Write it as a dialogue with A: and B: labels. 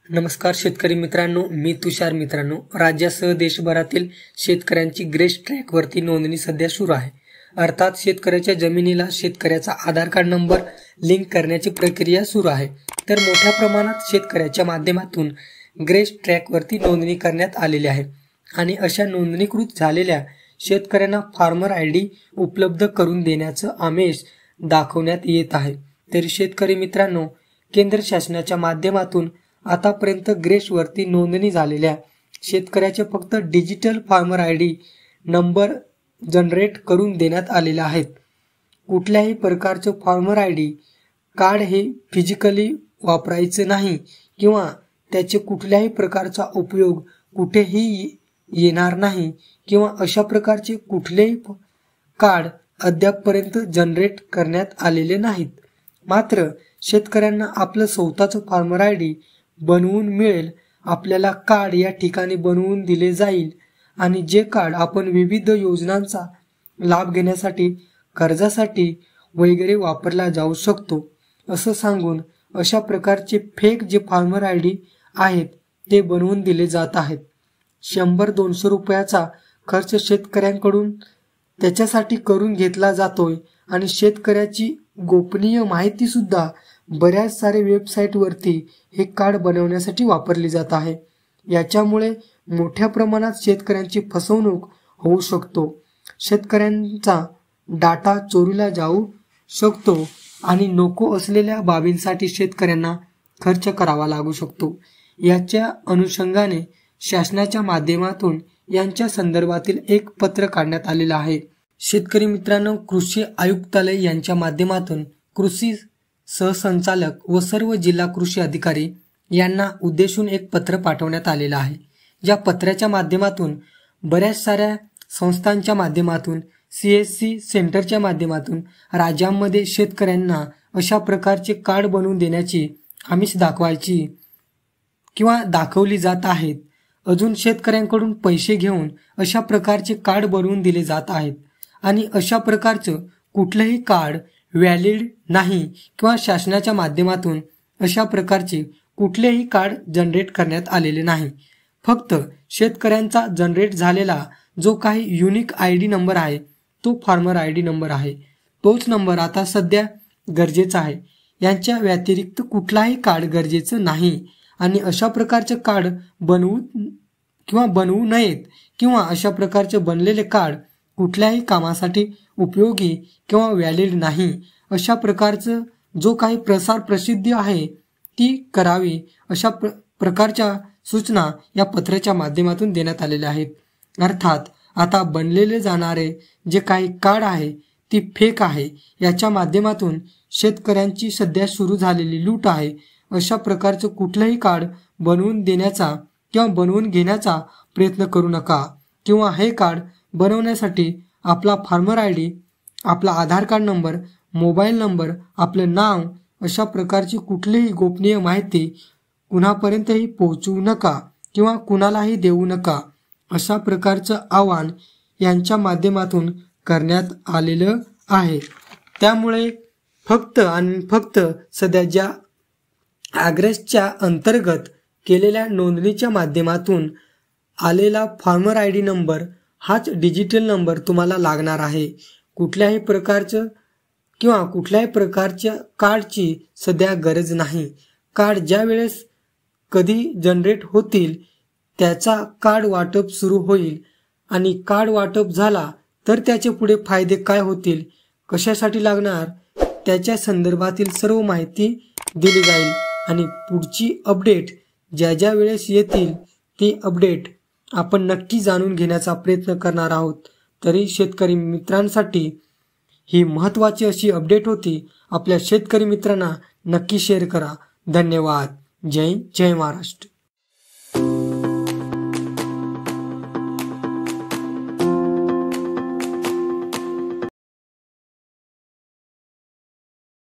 A: नमस्कार शेतकरी मित्रांनो, मी तुषार मित्रांनो. राज्यासह देशभरातील शेतकऱ्यांची ग्रेस ट्रॅकवरती नोंदणी सध्या सुरू आहे. अर्थात शेतकऱ्याच्या जमिनीला शेतकऱ्याचा आधार कार्ड नंबर लिंक करण्याची प्रक्रिया सुरू आहे. तर मोठ्या प्रमाणात शेतकऱ्याच्या माध्यमातून ग्रेस ट्रॅकवरती नोंदणी करण्यात आलेली आहे आणि अशा नोंदणीकृत झालेल्या शेतकऱ्यांना फार्मर आयडी उपलब्ध करून देण्याचं आमिष दाखवण्यात येत आहे. तर शेतकरी मित्रांनो, केंद्र शासनाच्या माध्यमातून आतापर्यंत ग्रेसवरती नोंदणी झालेल्या शेतकऱ्याचे फक्त digital farmer ID number generate करून देण्यात आलेले आहेत. कुठल्याही प्रकारचं फार्मर आयडी कार्ड हे फिजिकली वापरायचं नाही किंवा त्याचे कुठल्याही प्रकारचा उपयोग कुठेही येणार नाही किंवा अशा प्रकारचे कुठलेही कार्ड अद्यापपर्यंत जनरेट करण्यात आलेले नाहीत. मात्र शेतकऱ्यांना आपलं स्वतःचं फार्मर आयडी बनवून मिळेल. आपल्याला कार्ड या ठिकाणी बनवून दिले जाईल आणि जे कार्ड आपण विविध योजनांचा लाभ घेण्यासाठी, कर्जासाठी वगैरे वापरला जाऊ शकतो असं सांगून अशा प्रकारचे फेक जे फार्मर आयडी आहेत ते बनवून दिले जात आहेत. 100-200 रुपयाचा खर्च शेतकऱ्यांकडून त्याच्यासाठी करून घेतला जातोय आणि शेतकऱ्याची गोपनीय माहिती सुद्धा बऱ्याच सारे वेबसाईटवरती हे कार्ड बनवण्यासाठी वापरली जात आहे. याच्यामुळे मोठ्या प्रमाणात शेतकऱ्यांची फसवणूक होऊ शकतो. शेतकऱ्यांचा डाटा चोरीला जाऊ शकतो आणि नको असलेल्या बाबींसाठी शेतकऱ्यांना खर्च करावा लागू शकतो. याच्या अनुषंगाने शासनाच्या माध्यमातून यांच्या संदर्भातील एक पत्र काढण्यात आलेलं आहे. शेतकरी मित्रांनो, कृषी आयुक्तालय यांच्या माध्यमातून कृषी सहसंचालक व सर्व जिल्हा कृषी अधिकारी यांना उद्देशून एक पत्र पाठवण्यात आलेलं आहे. या पत्राच्या माध्यमातून बऱ्याच साऱ्या संस्थांच्या माध्यमातून, CSC सेंटरच्या माध्यमातून राज्यांमध्ये शेतकऱ्यांना अशा प्रकारचे कार्ड बनवून देण्याची आमिष दाखवायची किंवा दाखवली जात आहेत. अजून शेतकऱ्यांकडून पैसे घेऊन अशा प्रकारचे कार्ड बनवून दिले जात आहेत आणि अशा प्रकारचं कुठलंही कार्ड व्हॅलिड नाही किंवा शासनाच्या माध्यमातून अशा प्रकारचे कुठलेही कार्ड जनरेट करण्यात आलेले नाही. फक्त शेतकऱ्यांचा जनरेट झालेला जो काही युनिक आयडी नंबर आहे तो फार्मर आयडी नंबर आहे. तोच नंबर आता सध्या गरजेचा आहे. यांच्या व्यतिरिक्त कुठलाही कार्ड गरजेचं नाही आणि अशा प्रकारचे कार्ड बनवू नयेत किंवा अशा प्रकारचे बनलेले कार्ड कुठल्याही कामासाठी उपयोगी किंवा व्हॅलिड नाही. अशा प्रकारचं जो काही प्रसार प्रसिद्धी आहे ती करावी अशा प्रकारच्या सूचना या पत्राच्या माध्यमातून देण्यात आलेल्या आहेत. अर्थात आता बनलेले जाणारे जे काही कार्ड आहे ती फेक आहे. याच्या माध्यमातून शेतकऱ्यांची सध्या सुरू झालेली लूट आहे. अशा प्रकारचं कुठलंही कार्ड बनवून देण्याचा किंवा बनवून घेण्याचा प्रयत्न करू नका किंवा हे कार्ड बनवण्यासाठी आपला फार्मर आयडी, आपला आधार कार्ड नंबर, मोबाईल नंबर, आपलं नाव अशा प्रकारची कुठलीही गोपनीय माहिती कुणापर्यंतही पोहोचवू नका किंवा कुणालाही देऊ नका. अशा प्रकारचं आवाहन यांच्या माध्यमातून करण्यात आलेलं आहे. त्यामुळे फक्त सध्या ज्या ॲग्रेसच्या अंतर्गत केलेल्या नोंदणीच्या माध्यमातून आलेला फार्मर आयडी नंबर हाच डिजिटल नंबर तुम्हाला लागणार आहे. कुठल्याही प्रकारच्या कार्डची सध्या गरज नाही. कार्ड ज्या वेळेस कधी जनरेट होतील त्याचा कार्ड वाटप सुरू होईल आणि कार्ड वाटप झाला तर त्याचे पुढे फायदे काय होतील, कशासाठी लागणार त्याच्या संदर्भातील सर्व माहिती दिली जाईल आणि पुढची अपडेट ज्या वेळेस येतील ती अपडेट आपण नक्की जाणून घेण्याचा प्रयत्न करणार आहोत. तरी शेतकरी मित्रांसाठी ही महत्त्वाची अशी अपडेट होती. आपल्या शेतकरी मित्रांना नक्की शेअर करा. धन्यवाद. जय महाराष्ट्र.